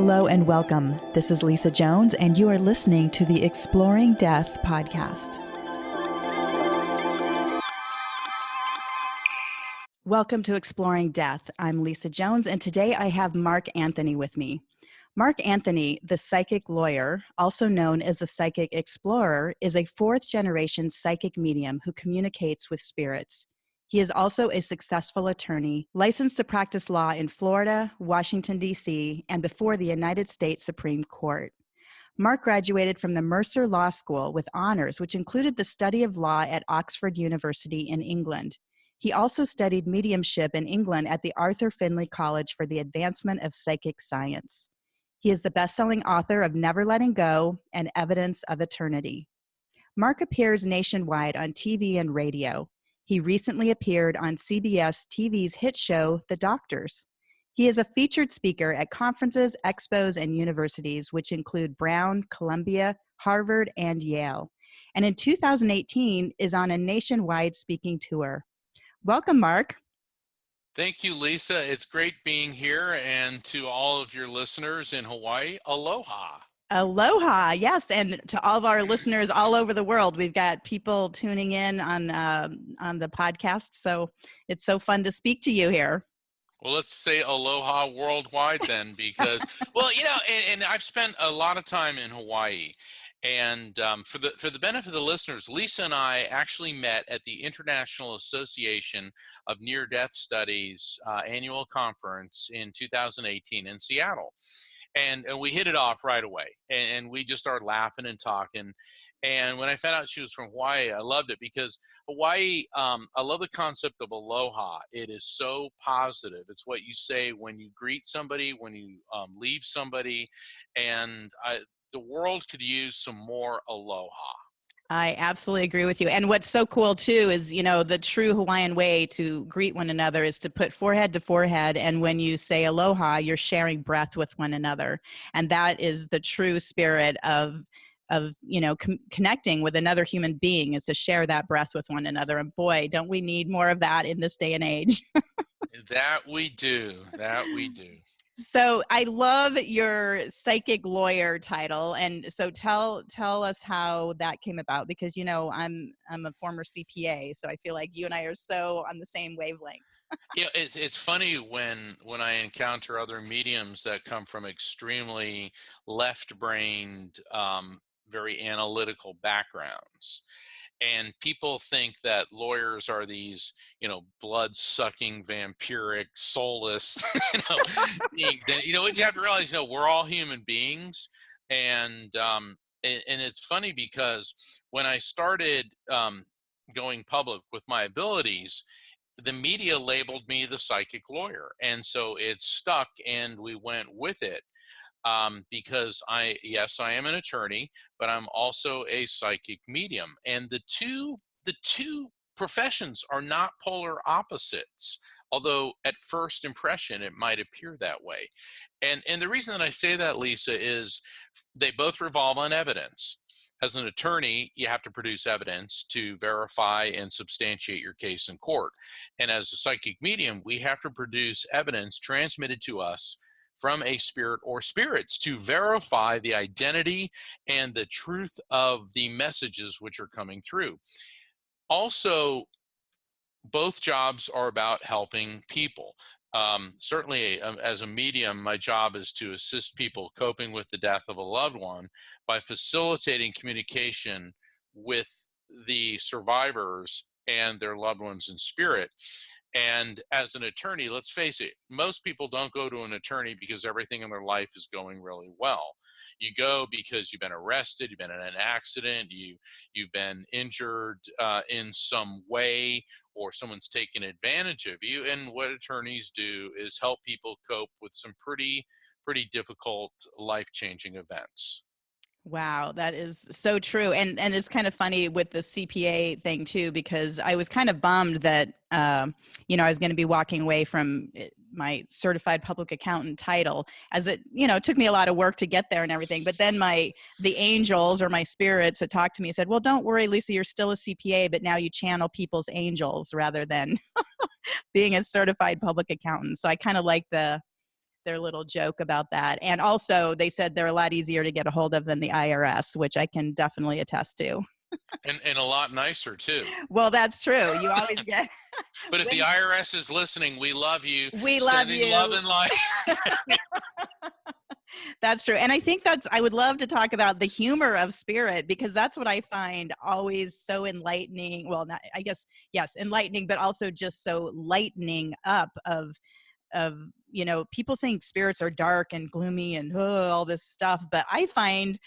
Hello and welcome. This is Lisa Jones, and you are listening to the Exploring Death podcast. Welcome to Exploring Death. I'm Lisa Jones, and today I have Mark Anthony with me. Mark Anthony, the psychic lawyer, also known as the psychic explorer, is a fourth-generation psychic medium who communicates with spirits. He is also a successful attorney, licensed to practice law in Florida, Washington, D.C., and before the United States Supreme Court. Mark graduated from the Mercer Law School with honors, which included the study of law at Oxford University in England. He also studied mediumship in England at the Arthur Finley College for the Advancement of Psychic Science. He is the best-selling author of Never Letting Go and Evidence of Eternity. Mark appears nationwide on TV and radio. He recently appeared on CBS TV's hit show, The Doctors. He is a featured speaker at conferences, expos, and universities, which include Brown, Columbia, Harvard, and Yale. And in 2018 is on a nationwide speaking tour. Welcome, Mark. Thank you, Lisa. It's great being here. And to all of your listeners in Hawaii, aloha. Aloha, yes, and to all of our listeners all over the world. We've got people tuning in on the podcast, so it's so fun to speak to you here. Well, let's say aloha worldwide then, because, well, you know, and I've spent a lot of time in Hawaii. And for the benefit of the listeners, Lisa and I actually met at the International Association of Near-Death Studies annual conference in 2018 in Seattle. And we hit it off right away. And we just started laughing and talking. And when I found out she was from Hawaii, I loved it because Hawaii, I love the concept of aloha. It is so positive. It's what you say when you greet somebody, when you leave somebody. And the world could use some more aloha. I absolutely agree with you. And what's so cool too is, you know, the true Hawaiian way to greet one another is to put forehead to forehead. And when you say aloha, you're sharing breath with one another. And that is the true spirit of you know, connecting with another human being, is to share that breath with one another. And boy, don't we need more of that in this day and age. That we do. So I love your psychic lawyer title, and so tell us how that came about, because you know I'm a former CPA, so I feel like you and I are so on the same wavelength. You know, it's funny when I encounter other mediums that come from extremely left-brained, very analytical backgrounds. And people think that lawyers are these, you know, blood-sucking, vampiric, soulless, you know, what you have to realize, you know, we're all human beings. And it's funny because when I started going public with my abilities, the media labeled me the psychic lawyer. And so it stuck and we went with it. Because I am an attorney, but I'm also a psychic medium. And the two professions are not polar opposites, although at first impression it might appear that way. And the reason that I say that, Lisa, is they both revolve on evidence. As an attorney, you have to produce evidence to verify and substantiate your case in court. And as a psychic medium, we have to produce evidence transmitted to us from a spirit or spirits to verify the identity and the truth of the messages which are coming through. Also, both jobs are about helping people. Certainly, as a medium, my job is to assist people coping with the death of a loved one by facilitating communication with the survivors and their loved ones in spirit. And as an attorney, let's face it, most people don't go to an attorney because everything in their life is going really well. You go because you've been arrested, you've been in an accident, you've been injured in some way, or someone's taken advantage of you. And what attorneys do is help people cope with some pretty difficult life-changing events. Wow, that is so true. And it's kind of funny with the CPA thing too, because I was kind of bummed that, you know, I was going to be walking away from my certified public accountant title, as it, you know, took me a lot of work to get there and everything. But then the angels or my spirits that talked to me said, well, don't worry, Lisa, you're still a CPA, but now you channel people's angels rather than being a certified public accountant. So I kind of like the their little joke about that. And also they said they're a lot easier to get a hold of than the IRS, which I can definitely attest to. And a lot nicer too. Well, that's true. You always get But if the when IRS is listening, we love you. we love Sending love you. and light. That's true. And I think I would love to talk about the humor of spirit, because that's what I find always so enlightening. Well, not, I guess, yes, enlightening, but also just so lightening up of, people think spirits are dark and gloomy and all this stuff, but I find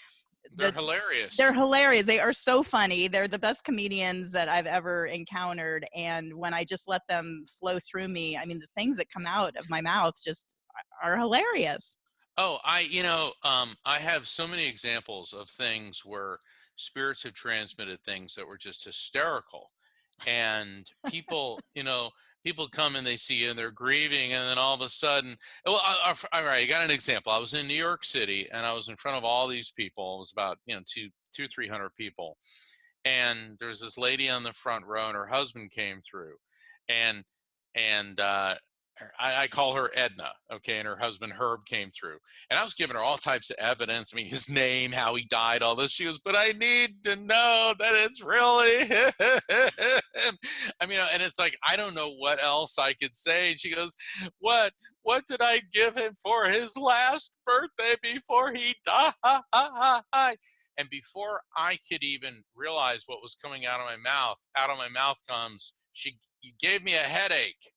They're that they're hilarious. hilarious. They are so funny. They're the best comedians that I've ever encountered. And when I just let them flow through me, I mean, the things that come out of my mouth just are hilarious. Oh, I have so many examples of things where spirits have transmitted things that were just hysterical. And people come and they see you and they're grieving, and then all of a sudden, well, all right, I got an example. I was in New York City and I was in front of all these people. It was about, two, 300 people. And there's this lady on the front row and her husband came through, and and I call her Edna, okay, and her husband Herb came through, and I was giving her all types of evidence. I mean, his name, how he died, all this. She goes, "But I need to know that it's really him." I mean, and it's like I don't know what else I could say. She goes, "What? What did I give him for his last birthday before he died?" And before I could even realize what was coming out of my mouth comes, "She gave me a headache."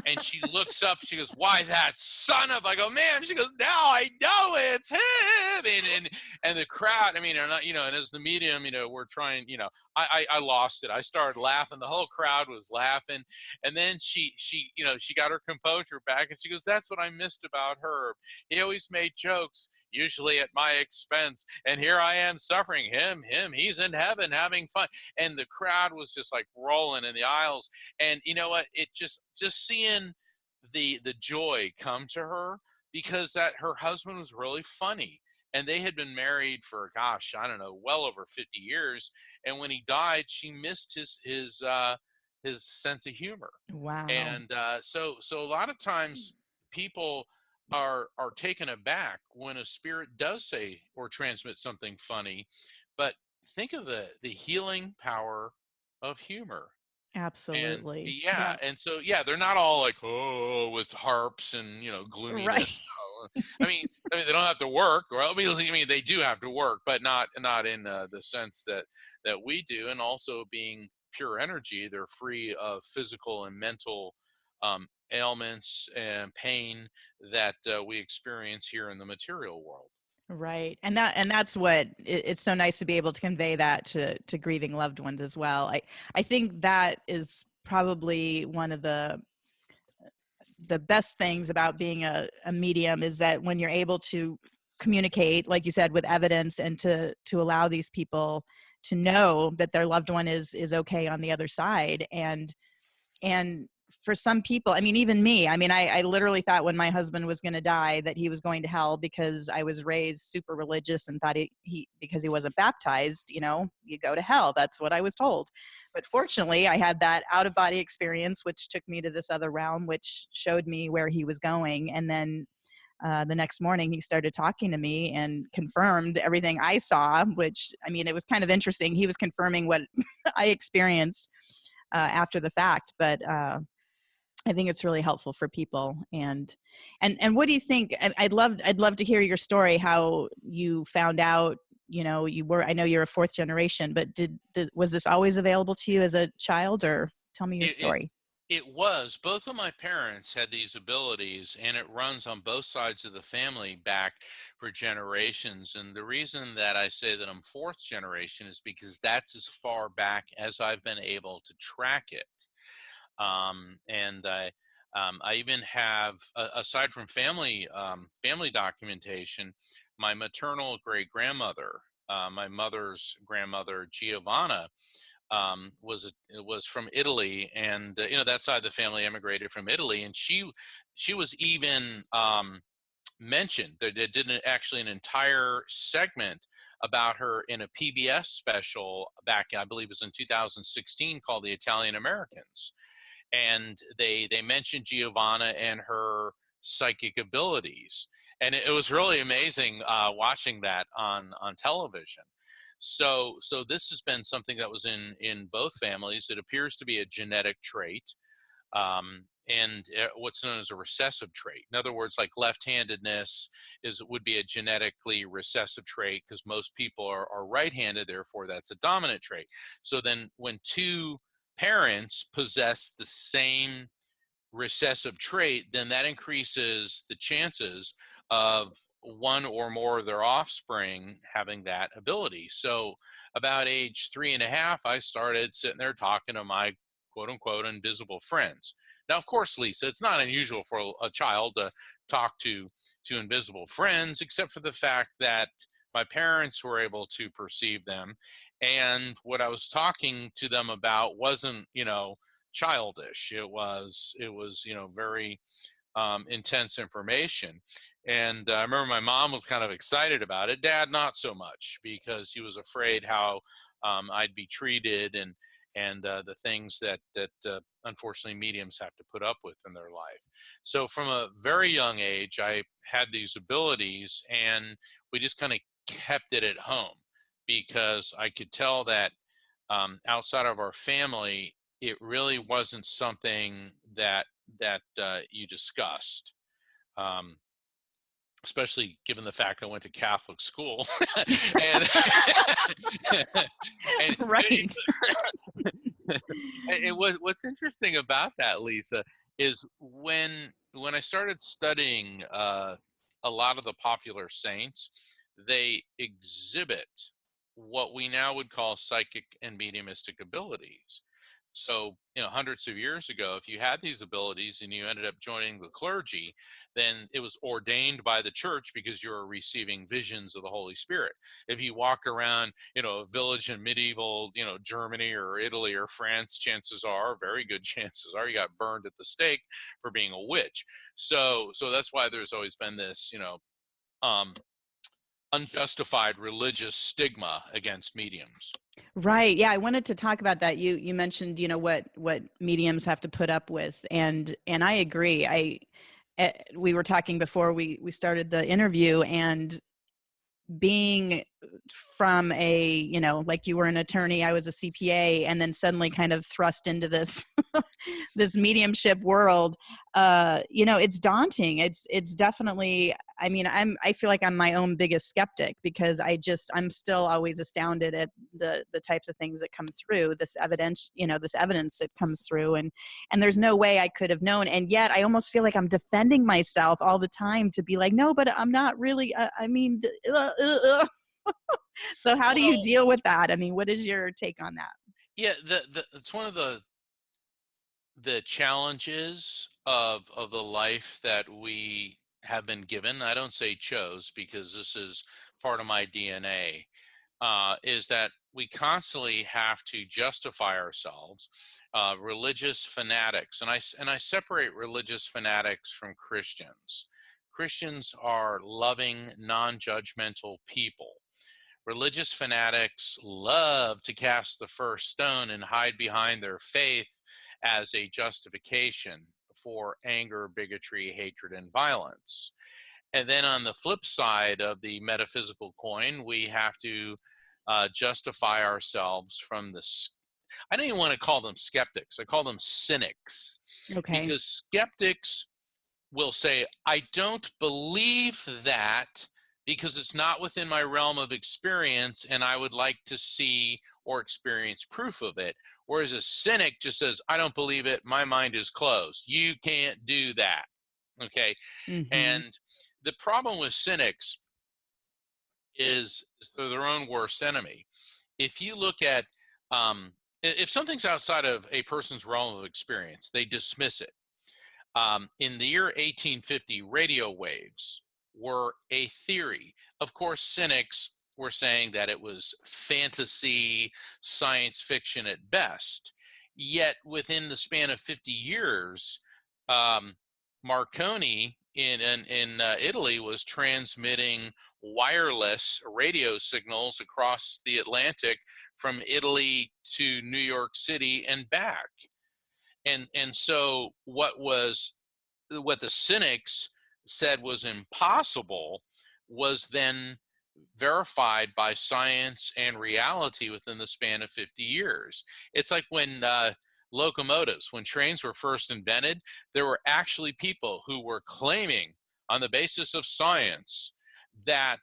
And she looks up, she goes, "Why, that son of," I go, "Ma'am," she goes, "Now I know it's him." And the crowd, I mean, and as the medium, we're trying, I lost it. I started laughing. The whole crowd was laughing. And then she got her composure back, and she goes, "That's what I missed about Herb. He always made jokes, usually at my expense. And here I am suffering. He's in heaven having fun." And the crowd was just like rolling in the aisles. And you know what? It just seeing the joy come to her, because that her husband was really funny, and they had been married for, gosh, I don't know, well over 50 years. And when he died, she missed his sense of humor. Wow. And so a lot of times people are taken aback when a spirit does say or transmit something funny. But think of the healing power of humor. And Absolutely. yeah, Yeah. and so yeah, they're not all like, oh, with harps and Right. gloominess. No. I mean they don't have to work. Well, I mean they do have to work, but not in the sense that we do. And also being pure energy, they're free of physical and mental ailments and pain that we experience here in the material world. Right. And that's what it's so nice to be able to convey that to grieving loved ones as well. I think that is probably one of the best things about being a medium, is that when you're able to communicate, like you said, with evidence, and to allow these people to know that their loved one is okay on the other side. And for some people, I mean, even me, I mean, I literally thought when my husband was going to die that he was going to hell, because I was raised super religious and thought he because he wasn't baptized, you go to hell. That's what I was told. But fortunately, I had that out of body experience, which took me to this other realm, which showed me where he was going. And then the next morning, he started talking to me and confirmed everything I saw, which, I mean, it was kind of interesting. He was confirming what I experienced after the fact. But I think it's really helpful for people. And what do you think? I'd love to hear your story, how you found out, I know you're a fourth generation, but was this always available to you as a child, or tell me your It, it story. it was. Both of my parents had these abilities, and it runs on both sides of the family back for generations. And the reason that I say that I'm fourth generation is because that's as far back as I've been able to track it. And I even have, aside from family documentation, my maternal great grandmother, my mother's grandmother Giovanna, was from Italy, and that side of the family emigrated from Italy, and she was even mentioned. They did actually an entire segment about her in a PBS special back, I believe it was in 2016, called The Italian Americans. And they mentioned Giovanna and her psychic abilities. And it was really amazing watching that on television. So this has been something that was in both families. It appears to be a genetic trait, and what's known as a recessive trait. In other words, like left-handedness would be a genetically recessive trait because most people are right-handed, therefore that's a dominant trait. So then when two parents possess the same recessive trait, then that increases the chances of one or more of their offspring having that ability. So about age 3.5, I started sitting there talking to my quote unquote invisible friends. Now, of course, Lisa, it's not unusual for a child to talk to invisible friends, except for the fact that my parents were able to perceive them. And what I was talking to them about wasn't, childish. It was very intense information. And I remember my mom was kind of excited about it. Dad, not so much, because he was afraid how I'd be treated, and the things that unfortunately mediums have to put up with in their life. So from a very young age, I had these abilities, and we just kind of kept it at home because I could tell that outside of our family, it really wasn't something that you discussed, um, especially given the fact I went to Catholic school. and, and Right. what's interesting about that, Lisa, is when I started studying a lot of the popular saints, they exhibit what we now would call psychic and mediumistic abilities. So, hundreds of years ago, if you had these abilities and you ended up joining the clergy, then it was ordained by the church because you were receiving visions of the Holy Spirit. If you walked around, a village in medieval, Germany or Italy or France, chances are, very good chances are, you got burned at the stake for being a witch. So that's why there's always been this, um, unjustified religious stigma against mediums. Right. Yeah, I wanted to talk about that. You mentioned, what mediums have to put up with, and I agree. We were talking before we started the interview, and being from like you were an attorney, I was a CPA, and then suddenly kind of thrust into this this mediumship world, it's daunting. It's definitely, I feel like I'm my own biggest skeptic, because I'm still always astounded at the types of things that come through, this evidence, this evidence that comes through, and there's no way I could have known. And yet I almost feel like I'm defending myself all the time to be like, no, but I'm not really, so how do you Well, deal with that? What is your take on that? yeah, it's one of the challenges of the life that we have been given. I don't say chose, because this is part of my DNA. Is that we constantly have to justify ourselves. Religious fanatics, and I separate religious fanatics from Christians. Christians are loving, non-judgmental people. Religious fanatics love to cast the first stone and hide behind their faith as a justification for anger, bigotry, hatred, and violence. And then on the flip side of the metaphysical coin, we have to justify ourselves from I don't even want to call them skeptics. I call them cynics, Okay. because skeptics will say, I don't believe that because it's not within my realm of experience, and I would like to see or experience proof of it. Whereas a cynic just says, I don't believe it. My mind is closed. You can't do that. Okay. Hmm. And the problem with cynics is they're their own worst enemy. If you look at, if something's outside of a person's realm of experience, they dismiss it. In the year 1850, radio waves were a theory. Of course, cynics were saying that it was fantasy, science fiction at best. Yet within the span of 50 years, um, Marconi in Italy was transmitting wireless radio signals across the Atlantic from Italy to New York City and back. And so what was what the cynics said was impossible was then verified by science and reality within the span of 50 years. It's like when locomotives, when trains were first invented, there were actually people who were claiming on the basis of science that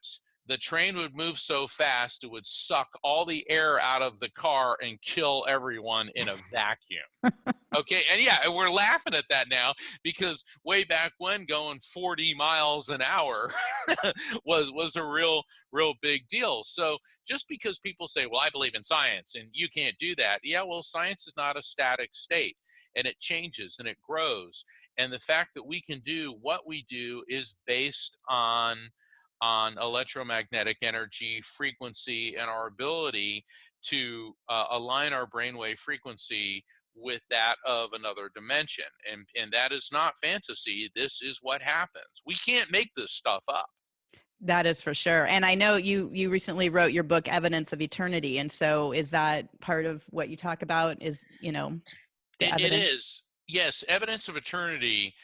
the train would move so fast it would suck all the air out of the car and kill everyone in a vacuum. Okay, and yeah, and we're laughing at that now because way back when going 40 miles an hour was a real big deal. So just because people say, "Well, I believe in science and you can't do that." Yeah, well, science is not a static state and it changes and it grows. And the fact that we can do what we do is based on electromagnetic energy, frequency, and our ability to align our brainwave frequency with that of another dimension. And that is not fantasy. This is what happens. We can't make this stuff up. That is for sure. And I know you recently wrote your book, Evidence of Eternity. And so is that part of what you talk about is, the It evidence? is. Yes, evidence of eternity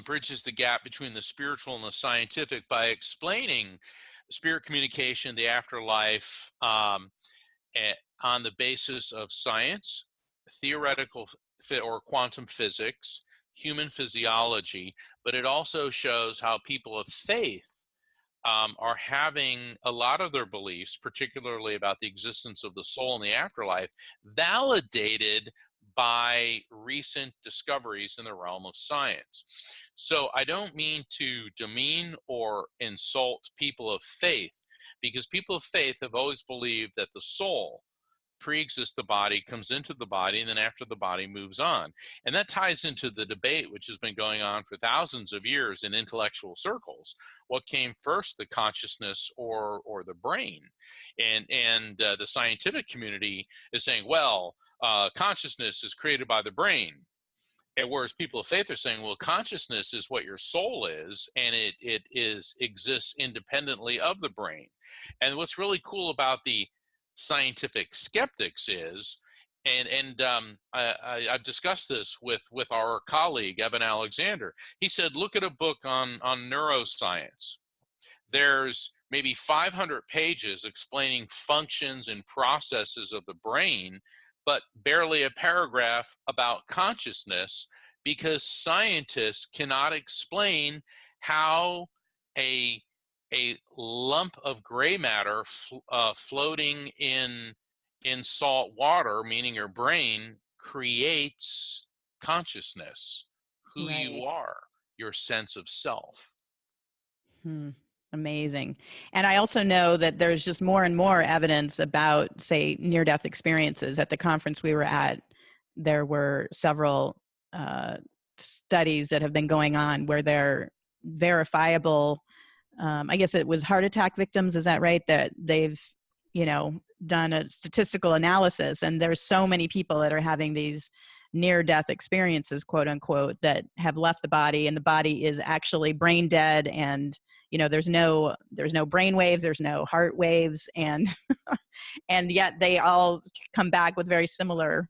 bridges the gap between the spiritual and the scientific by explaining spirit communication, the afterlife, on the basis of science, theoretical or quantum physics, human physiology, but it also shows how people of faith are having a lot of their beliefs, particularly about the existence of the soul and the afterlife, validated by recent discoveries in the realm of science. So I don't mean to demean or insult people of faith, because people of faith have always believed that the soul pre-exists the body, comes into the body, and then after the body moves on. And that ties into the debate which has been going on for thousands of years in intellectual circles. What came first, the consciousness or the brain? And the scientific community is saying, well, consciousness is created by the brain. And whereas people of faith are saying, well, consciousness is what your soul is, and it exists independently of the brain. And what's really cool about the scientific skeptics is, I've discussed this with our colleague Eben Alexander. He said, look at a book on neuroscience. There's maybe 500 pages explaining functions and processes of the brain, but barely a paragraph about consciousness, because scientists cannot explain how a lump of gray matter floating in salt water, meaning your brain, creates consciousness, who you Right. are, your sense of self. Hmm. Amazing. And I also know that there's just more and more evidence about, say, near-death experiences. At the conference we were at, there were several studies that have been going on where they're verifiable. I guess it was heart attack victims. Is that right? That they've, done a statistical analysis, and there's so many people that are having these near-death experiences, quote unquote, that have left the body, and the body is actually brain dead, and there's no brain waves, there's no heart waves, and and yet they all come back with very similar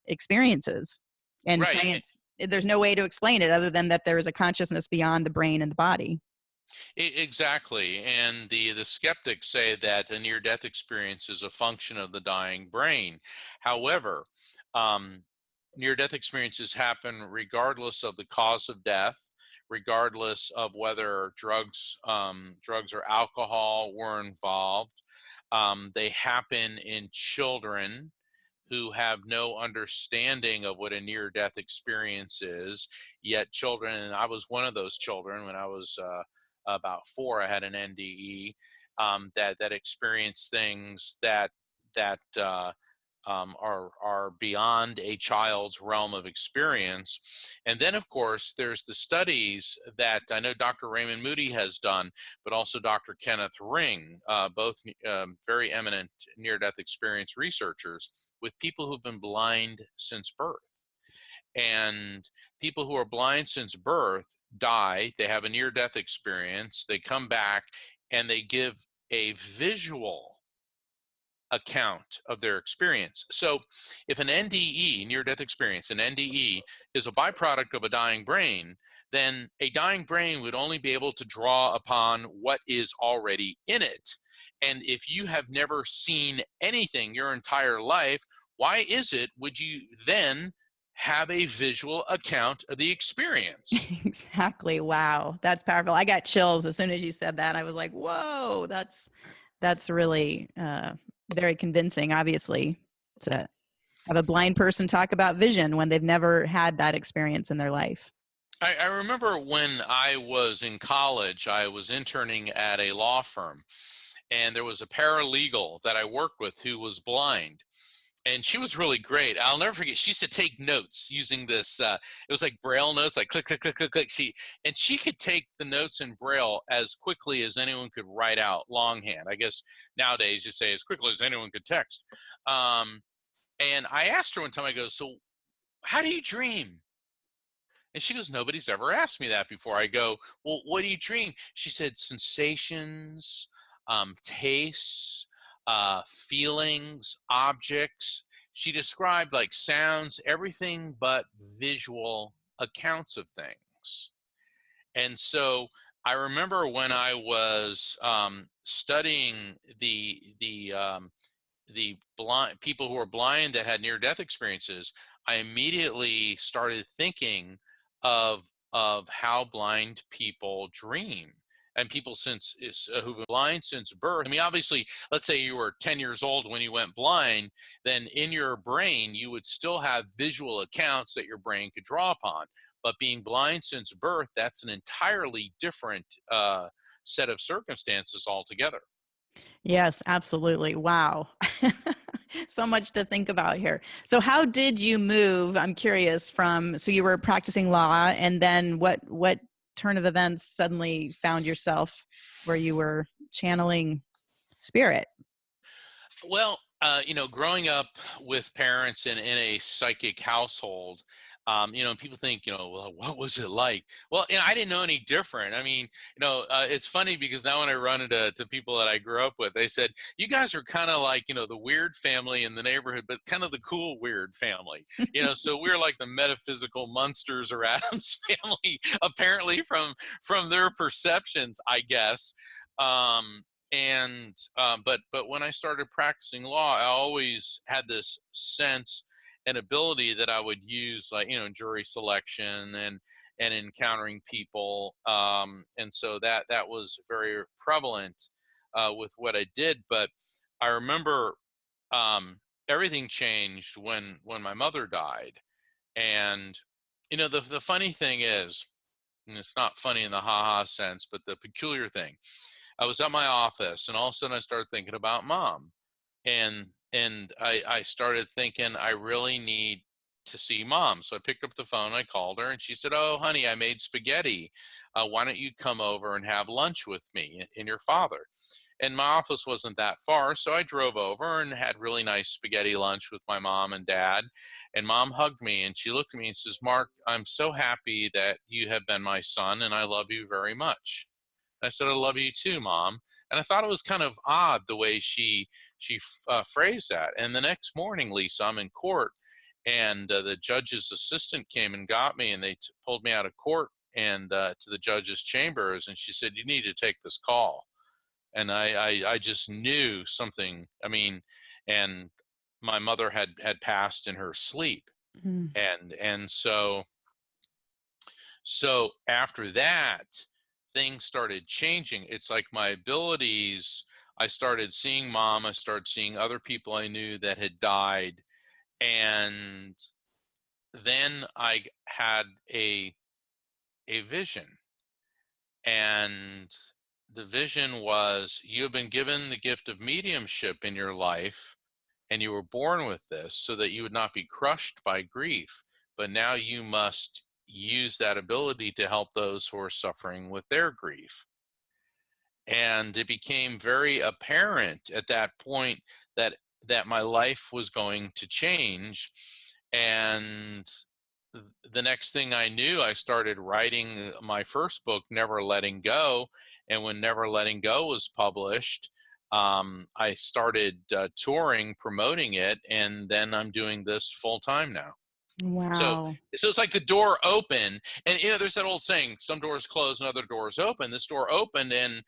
experiences. And Right. science, there's no way to explain it other than that there is a consciousness beyond the brain and the body. Exactly. And the skeptics say that a near death experience is a function of the dying brain. However, um, near death experiences happen regardless of the cause of death, regardless of whether drugs or alcohol were involved. They happen in children who have no understanding of what a near death experience is, yet children, and I was one of those children when I was about 4. I had an NDE that experienced things that are beyond a child's realm of experience. And then, of course, there's the studies that I know Dr. Raymond Moody has done, but also Dr. Kenneth Ring, both very eminent near-death experience researchers, with people who've been blind since birth. And people who are blind since birth die, they have a near-death experience, they come back, and they give a visual account of their experience. So if an NDE, near death experience, an NDE is a byproduct of a dying brain, then a dying brain would only be able to draw upon what is already in it. And if you have never seen anything your entire life, why is it would you then have a visual account of the experience? Exactly. Wow. That's powerful. I got chills as soon as you said that. I was like, whoa, that's really very convincing, obviously, to have a blind person talk about vision when they've never had that experience in their life. I remember when I was in college, I was interning at a law firm, and there was a paralegal that I worked with who was blind. And she was really great. I'll never forget. She used to take notes using this. It was like Braille notes, like click, click, click, click, click. She could take the notes in Braille as quickly as anyone could write out longhand. I guess nowadays you say as quickly as anyone could text. And I asked her one time. I go, "So, how do you dream?" And she goes, "Nobody's ever asked me that before." I go, "Well, what do you dream?" She said, "Sensations, tastes, feelings, objects." She described like sounds, everything but visual accounts of things. And so I remember when I was studying the blind people who were blind that had near death experiences, I immediately started thinking of how blind people dream. And people who've been blind since birth. I mean, obviously, let's say you were 10 years old when you went blind, then in your brain, you would still have visual accounts that your brain could draw upon. But being blind since birth, that's an entirely different set of circumstances altogether. Yes, absolutely. Wow. So much to think about here. So how did you move? I'm curious so you were practicing law, and then what turn of events suddenly found yourself where you were channeling spirit? Well, growing up with parents in a psychic household, people think, well, what was it like? Well, I didn't know any different. I mean, it's funny because now when I run into people that I grew up with, they said, you guys are kind of like, the weird family in the neighborhood, but kind of the cool, weird family, so we're like the metaphysical monsters or Adam's family, apparently from their perceptions, I guess. But when I started practicing law, I always had this sense and ability that I would use, like jury selection and encountering people, and so that was very prevalent with what I did. But I remember everything changed when my mother died, and the funny thing is, and it's not funny in the ha-ha sense, but the peculiar thing, I was at my office and all of a sudden I started thinking about mom. And I started thinking I really need to see mom. So I picked up the phone, I called her, and she said, "Oh, honey, I made spaghetti. Why don't you come over and have lunch with me and your father?" And my office wasn't that far, so I drove over and had really nice spaghetti lunch with my mom and dad. And mom hugged me and she looked at me and says, "Mark, I'm so happy that you have been my son and I love you very much." I said, "I love you too, Mom." And I thought it was kind of odd the way she phrased that. And the next morning, Lisa, I'm in court, and the judge's assistant came and got me, and they pulled me out of court and to the judge's chambers. And she said, "You need to take this call." And I just knew something. I mean, and my mother had passed in her sleep, Mm. and so after that, things started changing. It's like my abilities, I started seeing mom, I started seeing other people I knew that had died. And then I had a vision. And the vision was, you have been given the gift of mediumship in your life, and you were born with this so that you would not be crushed by grief. But now you must use that ability to help those who are suffering with their grief. And it became very apparent at that point that my life was going to change. And the next thing I knew, I started writing my first book, Never Letting Go. And when Never Letting Go was published, I started touring, promoting it, and then I'm doing this full time now. So, Wow. so it's like the door open, and there's that old saying: some doors close and other doors open. This door opened, and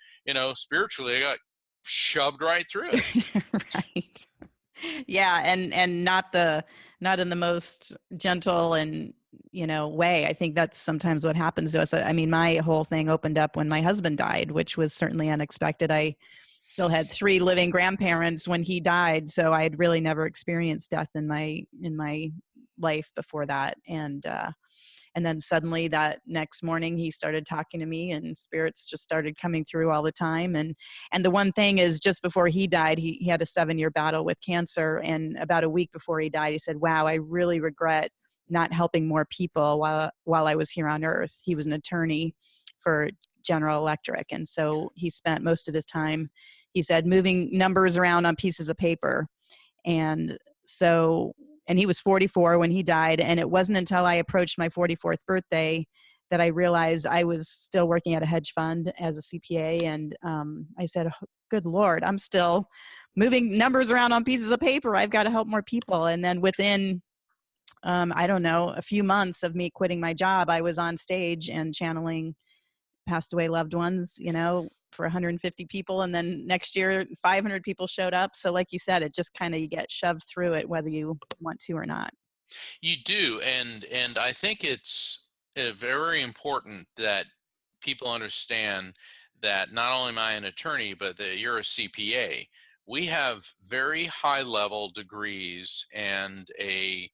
spiritually, I got shoved right through it. Right. Yeah, and not in the most gentle and way. I think that's sometimes what happens to us. I mean, my whole thing opened up when my husband died, which was certainly unexpected. I still had 3 living grandparents when he died, so I had really never experienced death in my life before that. And then suddenly that next morning he started talking to me, and spirits just started coming through all the time. And the one thing is, just before he died, he had a 7-year battle with cancer, and about a week before he died, he said, wow, I really regret not helping more people while I was here on earth. He was an attorney for General Electric, and so he spent most of his time, he said, moving numbers around on pieces of paper. And so, and he was 44 when he died. And it wasn't until I approached my 44th birthday that I realized I was still working at a hedge fund as a CPA. And I said, "Oh, good Lord, I'm still moving numbers around on pieces of paper. I've got to help more people." And then within, I don't know, a few months of me quitting my job, I was on stage and channeling passed away loved ones, for 150 people. And then next year, 500 people showed up. So like you said, it just kind of, you get shoved through it, whether you want to or not. You do, and I think it's very important that people understand that not only am I an attorney, but that you're a CPA. We have very high level degrees and a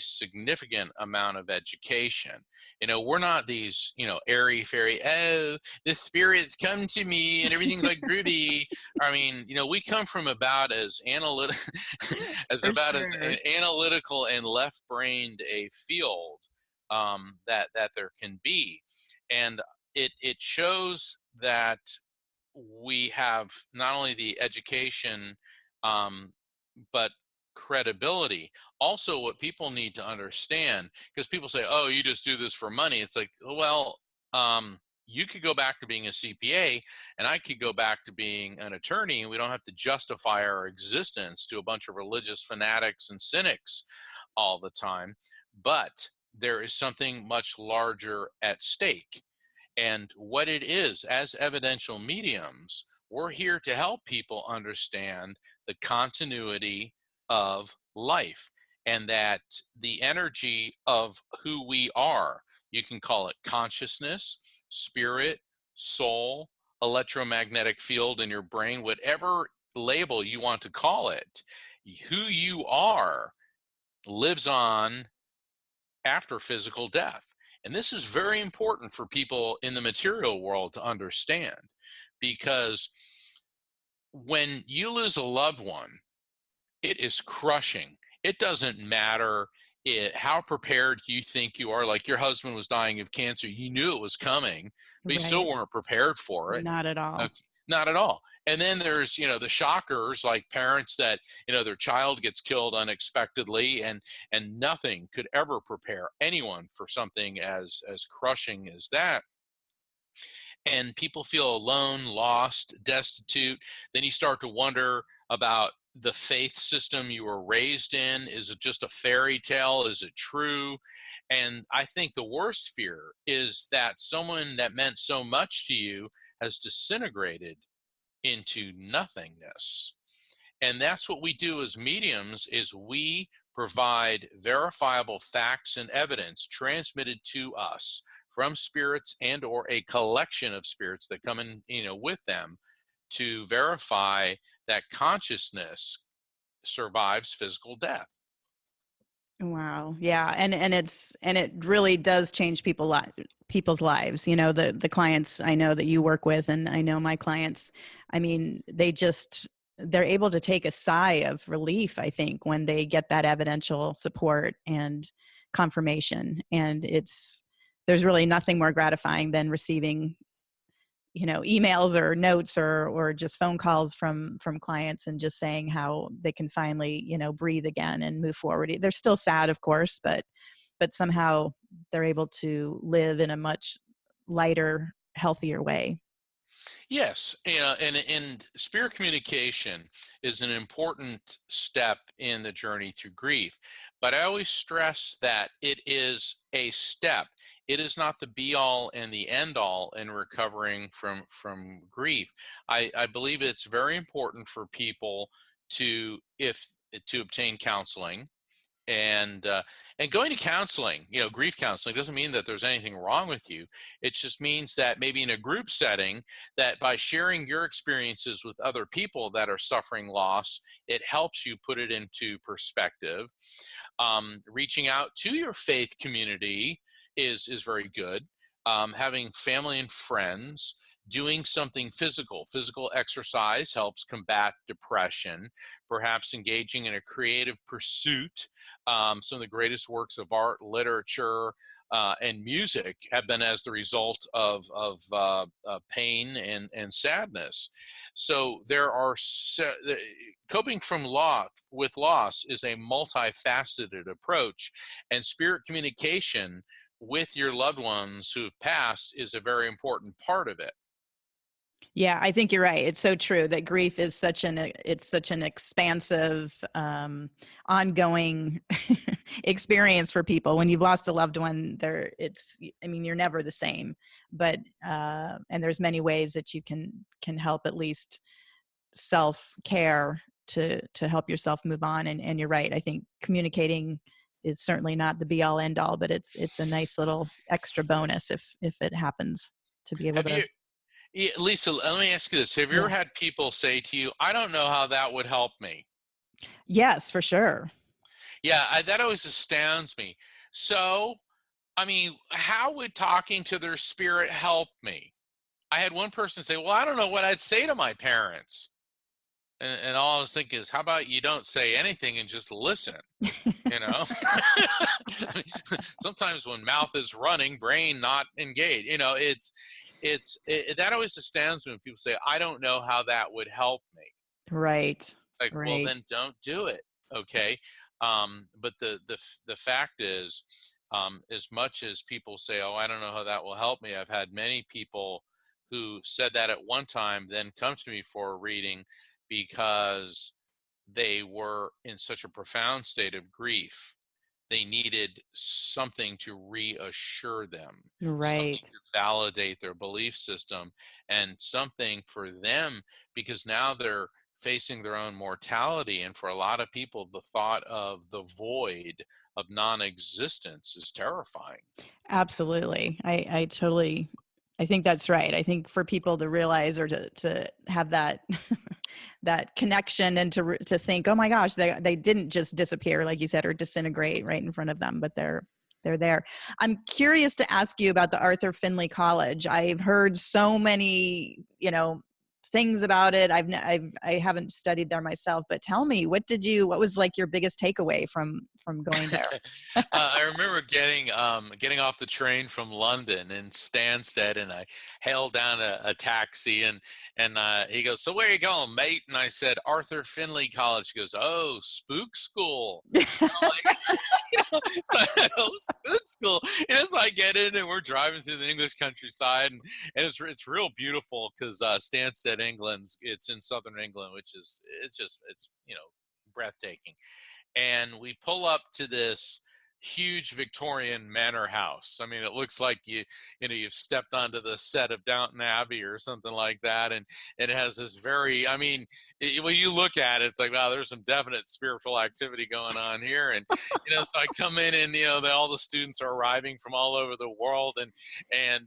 significant amount of education. We're not these, airy fairy, oh, the spirits come to me and everything's like groovy. I mean, we come from about as analytic as For about as sure. analytical and left-brained a field that there can be, and it shows that we have not only the education, um, but credibility. Also, what people need to understand, because people say, "Oh, you just do this for money." It's like, well, you could go back to being a CPA, and I could go back to being an attorney, and we don't have to justify our existence to a bunch of religious fanatics and cynics all the time. But there is something much larger at stake, and what it is, as evidential mediums, we're here to help people understand the continuity of life, and that the energy of who we are, you can call it consciousness, spirit, soul, electromagnetic field in your brain, whatever label you want to call it, who you are lives on after physical death. And this is very important for people in the material world to understand, because when you lose a loved one, it is crushing. It doesn't matter how prepared you think you are. Like your husband was dying of cancer, you knew it was coming, but you still Right. weren't prepared for it. Not at all. Okay, not at all. And then there's, the shockers, like parents that, their child gets killed unexpectedly, and nothing could ever prepare anyone for something as crushing as that. And people feel alone, lost, destitute. Then you start to wonder about the faith system you were raised in. Is it just a fairy tale? Is it true? And I think the worst fear is that someone that meant so much to you has disintegrated into nothingness. And that's what we do as mediums, is we provide verifiable facts and evidence transmitted to us from spirits and or a collection of spirits that come in, with them, to verify that consciousness survives physical death. Wow. Yeah. And it really does change people's lives. The clients I know that you work with, and I know my clients, I mean, they're able to take a sigh of relief, I think, when they get that evidential support and confirmation. And there's really nothing more gratifying than receiving emails or notes or just phone calls from clients, and just saying how they can finally breathe again and move forward. They're still sad, of course, but somehow they're able to live in a much lighter, healthier way. Yes, and spirit communication is an important step in the journey through grief. But I always stress that it is a step. It is not the be all and the end all in recovering from grief. I believe it's very important for people to if to obtain counseling and and going to counseling, grief counseling doesn't mean that there's anything wrong with you. It just means that maybe in a group setting, that by sharing your experiences with other people that are suffering loss, it helps you put it into perspective. Reaching out to your faith community is very good. Having family and friends, doing something physical exercise helps combat depression. Perhaps engaging in a creative pursuit. Some of the greatest works of art, literature, and music have been as the result of pain and sadness. So there are coping from loss with loss is a multifaceted approach, and spirit communication with your loved ones who have passed is a very important part of it. Yeah, I think you're right. It's so true that grief is it's such an expansive, ongoing experience for people. When you've lost a loved one, I mean, you're never the same. But and there's many ways that you can help, at least self care, to help yourself move on. And you're right. I think communicating is certainly not the be all end all, but it's a nice little extra bonus if it happens to be able Have to. you, yeah, Lisa, let me ask you this. Have you ever Yeah. had people say to you, I don't know how that would help me? Yes, for sure. Yeah, that always astounds me. So, I mean, how would talking to their spirit help me? I had one person say, well, I don't know what I'd say to my parents. And all I was thinking is, how about you don't say anything and just listen? You know, I mean, sometimes when mouth is running, brain not engaged. That always astounds me when people say, "I don't know how that would help me." Right. Like, well, Right. then don't do it. Okay. But the fact is, as much as people say, "Oh, I don't know how that will help me," I've had many people who said that at one time, then come to me for a reading because they were in such a profound state of grief. They needed something to reassure them, something Right. to validate their belief system, and something for them because now they're facing their own mortality. And for a lot of people, the thought of the void of non existence is terrifying. Absolutely. I think that's right. I think for people to realize, or to have that that connection, and to think, oh my gosh, they didn't just disappear, like you said, or disintegrate right in front of them, but they're there. I'm curious to ask you about the Arthur Finley College. I've heard so many, things about it. I haven't studied there myself, but tell me, what was like your biggest takeaway from going there? I remember getting off the train from London in Stansted, and I hailed down a taxi, and he goes, "So where you going, mate?" And I said, "Arthur Finley College." He goes, "Oh, spook school." And I'm like, so I said, "Oh, spook school." So I get in, and we're driving through the English countryside, and it's real beautiful because Stansted, it's in southern England, which is it's breathtaking. And we pull up to this huge Victorian manor house. I mean, it looks like you've stepped onto the set of Downton Abbey or something like that. And it has this very, I mean, when you look at it, it's like, wow, there's some definite spiritual activity going on here. And so I come in, and all the students are arriving from all over the world, and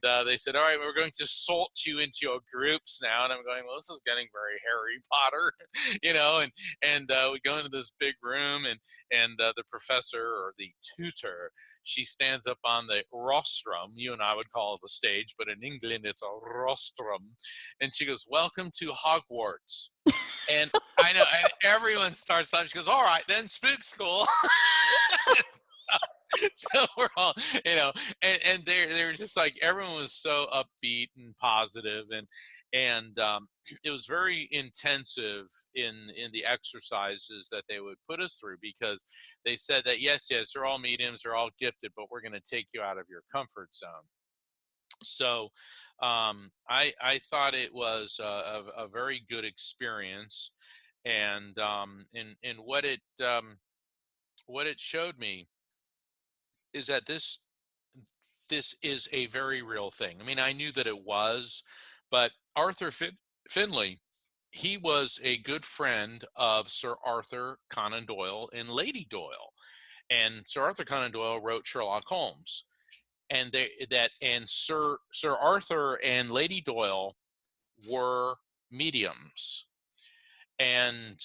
they said, all right, we're going to sort you into your groups now. And I'm going, well, this is getting very Harry Potter, and we go into this big room, and the professor, or the tutor, she stands up on the rostrum. You and I would call it the stage, but in England it's a rostrum, and she goes, "Welcome to Hogwarts." And I know, and everyone starts laughing. She goes, "All right, then, spook school." So we're all, and they're just like, everyone was so upbeat and positive, and it was very intensive in the exercises that they would put us through, because they said that yes, they're all mediums, they're all gifted, but we're going to take you out of your comfort zone. So I thought it was a very good experience, and what it showed me is that this is a very real thing. I mean, I knew that it was, but Finley, he was a good friend of Sir Arthur Conan Doyle and Lady Doyle, and Sir Arthur Conan Doyle wrote Sherlock Holmes, and Sir Arthur and Lady Doyle were mediums, and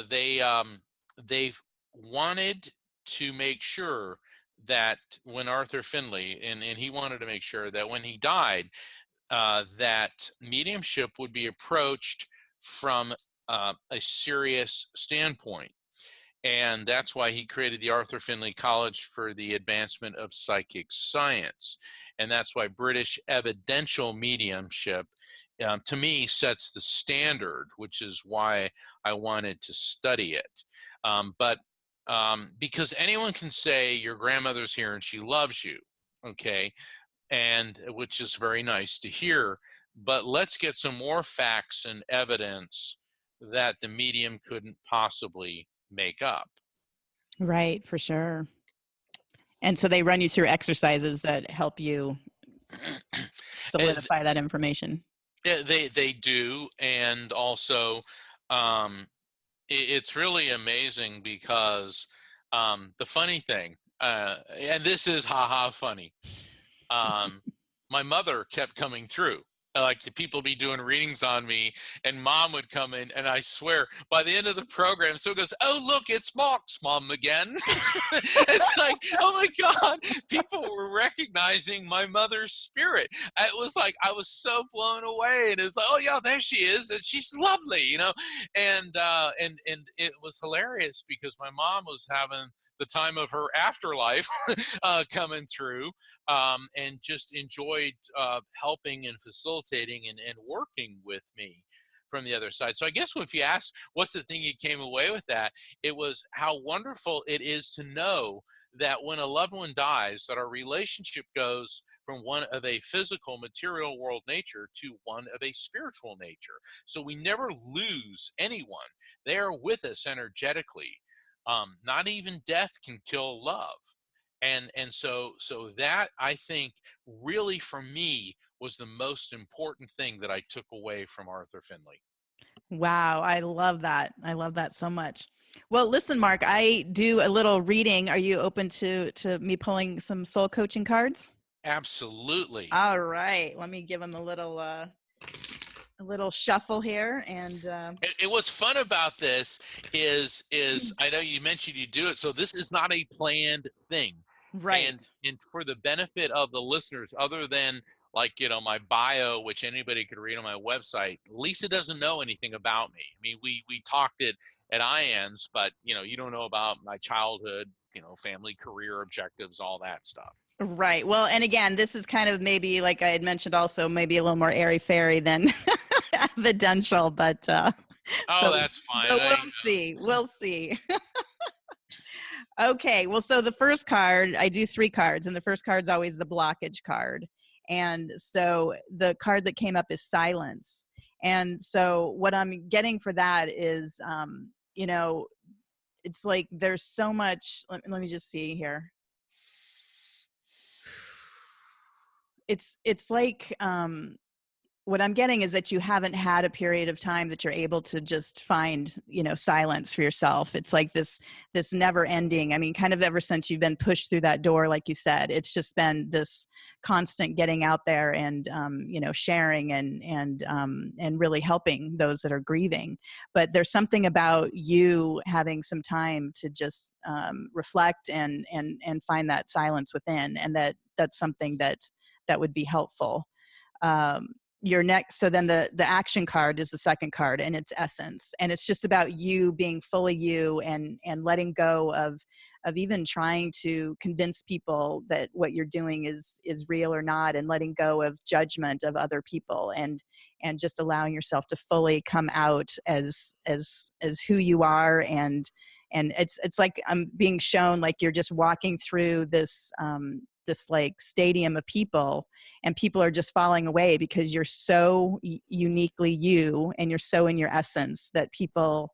they wanted to make sure that when Arthur Finley, and he wanted to make sure that when he died, that mediumship would be approached from a serious standpoint. And that's why he created the Arthur Finley College for the Advancement of Psychic Science. And that's why British evidential mediumship, to me, sets the standard, which is why I wanted to study it. But because anyone can say your grandmother's here and she loves you, okay, and which is very nice to hear. But let's get some more facts and evidence that the medium couldn't possibly make up. Right, for sure. And so they run you through exercises that help you solidify that information. They do, and also um, it's really amazing because the funny thing, and this is haha funny. My mother kept coming through. Like the people be doing readings on me, and mom would come in, and I swear by the end of the program, so it goes, "Oh look, it's Mark's mom again." It's like, oh my god, people were recognizing my mother's spirit. It was like I was so blown away, and it's like, oh yeah, there she is, and she's lovely, and it was hilarious because my mom was having the time of her afterlife coming through, and just enjoyed helping and facilitating and working with me from the other side. So I guess if you ask what's the thing you came away with, that it was how wonderful it is to know that when a loved one dies, that our relationship goes from one of a physical material world nature to one of a spiritual nature. So we never lose anyone. They are with us energetically. Not even death can kill love. And so that, I think, really for me was the most important thing that I took away from Arthur Finley. Wow, I love that. I love that so much. Well, listen, Mark, I do a little reading. Are you open to me pulling some soul coaching cards? Absolutely. All right. Let me give them a little shuffle here, and And what's fun about this is I know you mentioned you do it, so this is not a planned thing. right. And for the benefit of the listeners, other than like my bio, which anybody could read on my website, Lisa doesn't know anything about me. I mean, we talked at IANS, but you don't know about my childhood, family, career objectives, all that stuff. Right. Well, and again, this is kind of maybe like I had mentioned also maybe a little more airy fairy than evidential, but Oh, so that's fine. but we'll see. We'll see. Okay. Well, so the first card, I do 3 cards, and the first card's always the blockage card. And so the card that came up is silence. And so what I'm getting for that is, it's like there's so much. Let me just see here. It's like what I'm getting is that you haven't had a period of time that you're able to just find, silence for yourself. It's like this never ending. I mean, kind of ever since you've been pushed through that door, like you said, it's just been this constant getting out there and, sharing and really helping those that are grieving. But there's something about you having some time to just reflect and find that silence within, and that's something that would be helpful. Your next, so then the action card is the second card, and it's essence, and it's just about you being fully you and letting go of even trying to convince people that what you're doing is real or not, and letting go of judgment of other people, and just allowing yourself to fully come out as who you are. And it's like I'm being shown like you're just walking through this this like stadium of people, and people are just falling away because you're so uniquely you, and you're so in your essence that people,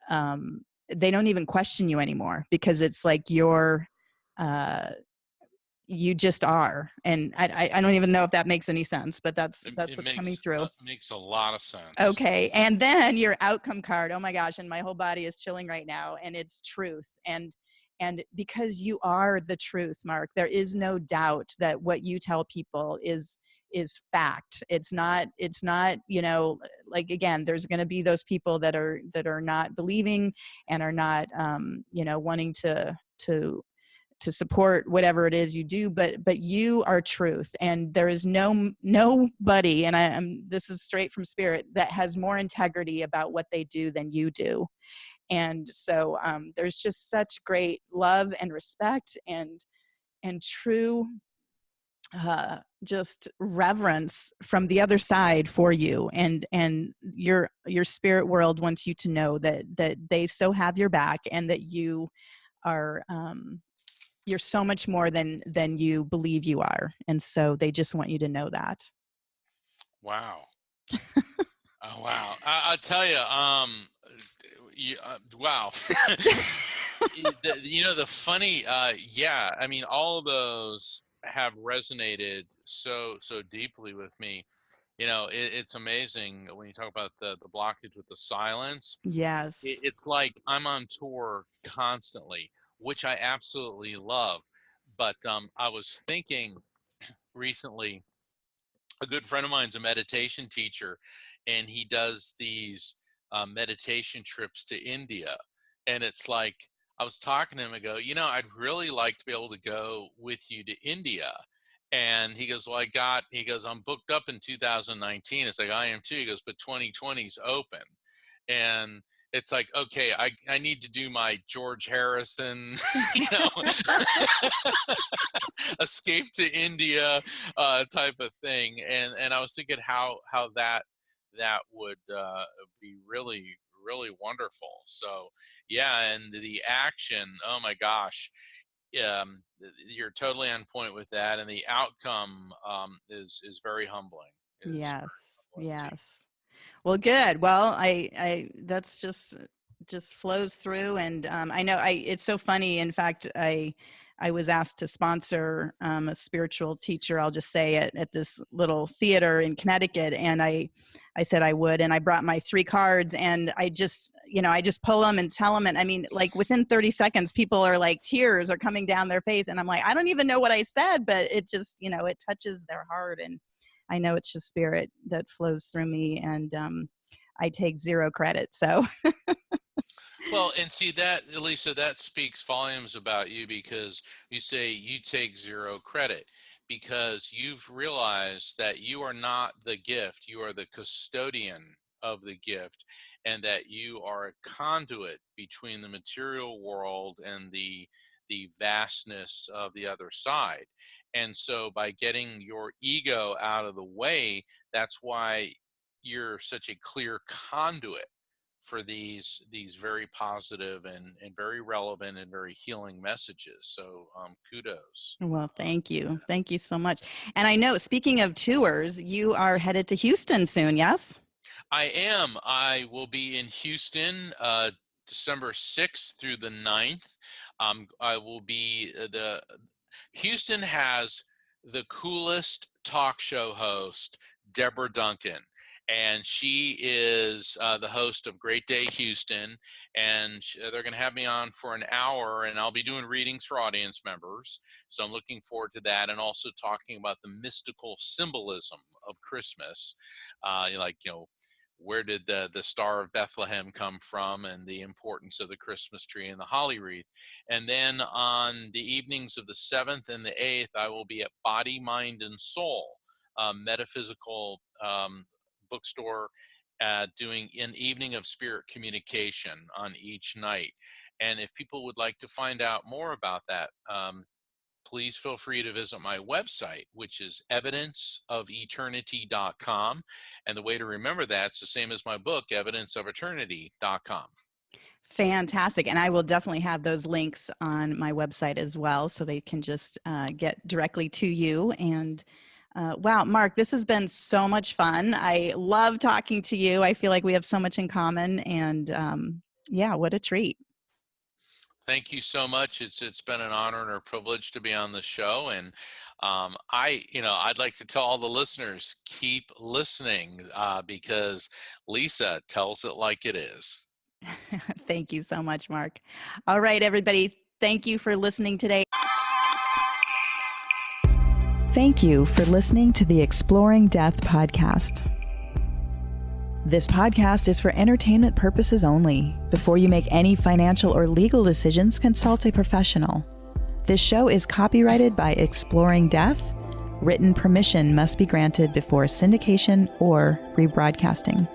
they don't even question you anymore, because it's like uh, you just are. And I don't even know if that makes any sense, but that's It what's coming makes through. makes a lot of sense. Okay. And then your outcome card. Oh my gosh. And my whole body is chilling right now. And it's truth. And because you are the truth, Mark, there is no doubt that what you tell people is fact. It's not, like, again, there's going to be those people that are not believing and are not, wanting to support whatever it is you do, but you are truth, and there is nobody, and this is straight from spirit, that has more integrity about what they do than you do. And so there's just such great love and respect and true just reverence from the other side for you, and your spirit world wants you to know that they so have your back, and that you are you're so much more than you believe you are. And so they just want you to know that. Wow. Oh, wow. I'll tell you, wow. The funny, yeah, I mean, all of those have resonated so deeply with me. It's amazing when you talk about the blockage with the silence. Yes. It's like I'm on tour constantly, which I absolutely love. But I was thinking recently, a good friend of mine's a meditation teacher, and he does these meditation trips to India. And it's like, I was talking to him, I go, I'd really like to be able to go with you to India. And he goes, well, he goes, I'm booked up in 2019. It's like, I am too. He goes, but 2020's open. And it's like, okay, I need to do my George Harrison, you know, escape to India type of thing. And I was thinking how that would be really wonderful. So yeah, and the action, oh my gosh, you're totally on point with that, and the outcome is very humbling. It is Yes. very humbling too. Yes. Well, good. Well, I that's just flows through, and I know it's so funny. In fact, I was asked to sponsor a spiritual teacher, I'll just say, at this little theater in Connecticut, and I said I would, and I brought my 3 cards, and I just pull them and tell them, and I mean, like within 30 seconds, people are like, tears are coming down their face, and I'm like, I don't even know what I said, but it just, it touches their heart, and I know it's the spirit that flows through me, and I take 0 credit. So Well, and see that, Lisa, that speaks volumes about you, because you say you take 0 credit because you've realized that you are not the gift, you are the custodian of the gift, and that you are a conduit between the material world and the vastness of the other side. And so by getting your ego out of the way, that's why you're such a clear conduit for these very positive and very relevant and very healing messages. So kudos. well, thank you. Thank you so much. And I know, speaking of tours, you are headed to Houston soon, yes? I am. I will be in Houston December 6th through the 9th. I will be Houston has the coolest talk show host, Deborah Duncan. And she is the host of Great Day Houston. And they're going to have me on for an hour, and I'll be doing readings for audience members. So I'm looking forward to that, and also talking about the mystical symbolism of Christmas. Where did the Star of Bethlehem come from, and the importance of the Christmas tree and the holly wreath. And then on the evenings of the 7th and the 8th, I will be at Body, Mind, and Soul, metaphysical bookstore, doing an evening of spirit communication on each night. And if people would like to find out more about that, please feel free to visit my website, which is evidenceofeternity.com. And the way to remember that's the same as my book, evidenceofeternity.com. Fantastic. And I will definitely have those links on my website as well, so they can just get directly to you. And wow, Mark, this has been so much fun. I love talking to you. I feel like we have so much in common, and yeah, what a treat. Thank you so much. It's been an honor and a privilege to be on the show. And I'd like to tell all the listeners, keep listening because Lisa tells it like it is. Thank you so much, Mark. All right, everybody. Thank you for listening today. Thank you for listening to the Exploring Death podcast. This podcast is for entertainment purposes only. Before you make any financial or legal decisions, consult a professional. This show is copyrighted by Exploring Death. Written permission must be granted before syndication or rebroadcasting.